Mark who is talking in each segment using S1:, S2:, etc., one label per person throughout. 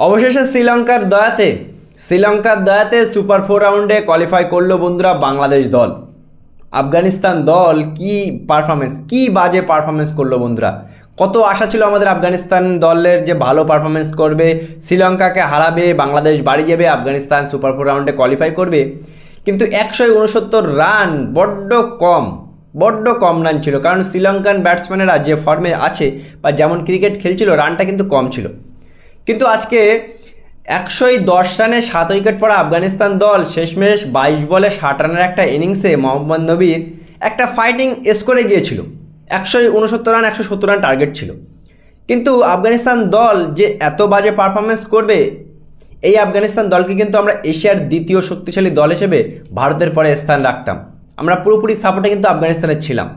S1: অবশেষে শ্রীলঙ্কার দয়াতে সুপার 4 রাউন্ডে কোয়ালিফাই করলো বন্ধুরা বাংলাদেশ দল। আফগানিস্তান দল কি পারফরমেন্স, কি বাজে পারফরমেন্স করলো বন্ধুরা। কত আশা ছিল আমাদের আফগানিস্তান দলের যে ভালো পারফরমেন্স করবে, শ্রীলঙ্কাকে হারাবে, বাংলাদেশ বাড়ি যাবে, আফগানিস্তান সুপার 4 রাউন্ডে কোয়ালিফাই করবে। কিন্তু 169 রান বড্ড কম রান ছিল, কারণ শ্রীলঙ্কান ব্যাটসম্যানেরা যে ফর্মে আছে বা যেমন ক্রিকেট খেলছিল রানটা কিন্তু কম ছিল। কিন্তু আজকে 110 রানে 7 উইকেট পড়া আফগানিস্তান দল শেষমেশ 22 বলে 60 রানের একটা ইনিংসে মোহাম্মদ নবীর একটা ফাইটিং স্কোরে গিয়েছিল। 169 রান 170 রান টার্গেট ছিল। কিন্তু আফগানিস্তান দল যে এত বাজে পারফরমেন্স করবে, এই আফগানিস্তান দলকে কিন্তু আমরা এশিয়ার দ্বিতীয় শক্তিশালী দল হিসেবে ভারতের পরে স্থান রাখতাম। আমরা পুরোপুরি সাপোর্টে কিন্তু আফগানিস্তানের ছিলাম।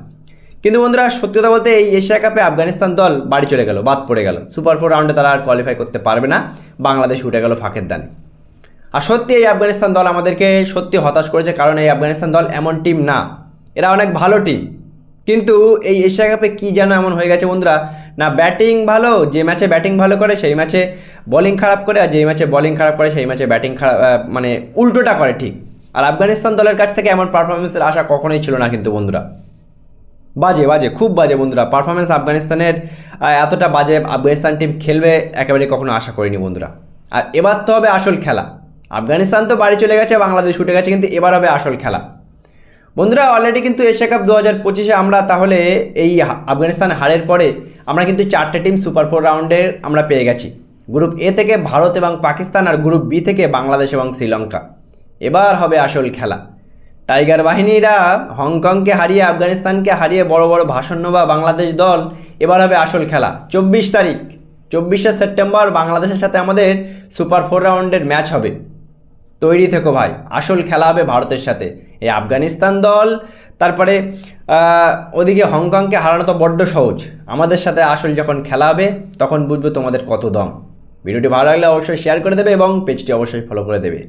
S1: কিন্তু বন্ধুরা সত্যি কথা বলতে এই এশিয়া কাপে আফগানিস্তান দল বাড়ি চলে গেল, বাদ পড়ে গেল। সুপার 4 রাউন্ডে তারা আর কোয়ালিফাই করতে পারবে না, বাংলাদেশ উঠে গেল ফাঁকের দানে। আর সত্যি এই আফগানিস্তান দল আমাদেরকে সত্যি হতাশ করেছে, কারণ এই আফগানিস্তান দল এমন টিম না, এরা অনেক ভালো টিম। কিন্তু এই এশিয়া কাপে কী যেন এমন হয়ে গেছে বন্ধুরা, না ব্যাটিং ভালো, যে ম্যাচে ব্যাটিং ভালো করে সেই ম্যাচে বোলিং খারাপ করে, আর যেই ম্যাচে বোলিং খারাপ করে সেই ম্যাচে ব্যাটিং খারাপ, মানে উল্টোটা করে ঠিক। আর আফগানিস্তান দলের কাছ থেকে এমন পারফরমেন্সের আশা কখনোই ছিল না কিন্তু বন্ধুরা। বাজে খুব বাজে বন্ধুরা পারফরমেন্স আফগানিস্তানের। এতটা বাজে আফগানিস্তান টিম খেলবে একেবারে কখনো আশা করিনি বন্ধুরা। আর এবার তো হবে আসল খেলা। আফগানিস্তান তো বাড়ি চলে গেছে, বাংলাদেশ উঠে গেছে, কিন্তু এবার হবে আসল খেলা বন্ধুরা। অলরেডি কিন্তু এশিয়া কাপ 2025-এ আমরা তাহলে এই আফগানিস্তান হারের পরে আমরা কিন্তু 4টে টিম সুপার 4 রাউন্ডের আমরা পেয়ে গেছি। গ্রুপ এ থেকে ভারত এবং পাকিস্তান, আর গ্রুপ বি থেকে বাংলাদেশ এবং শ্রীলঙ্কা। এবার হবে আসল খেলা। টাইগার বাহিনীরা হংকংকে হারিয়ে, আফগানিস্তানকে হারিয়ে বড় বড় ভাষণ বা বাংলাদেশ দল, এবার হবে আসল খেলা। 24শে সেপ্টেম্বর বাংলাদেশের সাথে আমাদের সুপার 4 রাউন্ডের ম্যাচ হবে। তৈরি থেকো ভাই, আসল খেলা হবে ভারতের সাথে। এই আফগানিস্তান দল, তারপরে ওদিকে হংকংকে হারানো তো বড্ড সহজ, আমাদের সাথে আসল যখন খেলা হবে তখন বুঝবো তোমাদের কত দম। ভিডিওটি ভালো লাগলে অবশ্যই শেয়ার করে দেবে এবং পেজটি অবশ্যই ফলো করে দেবে।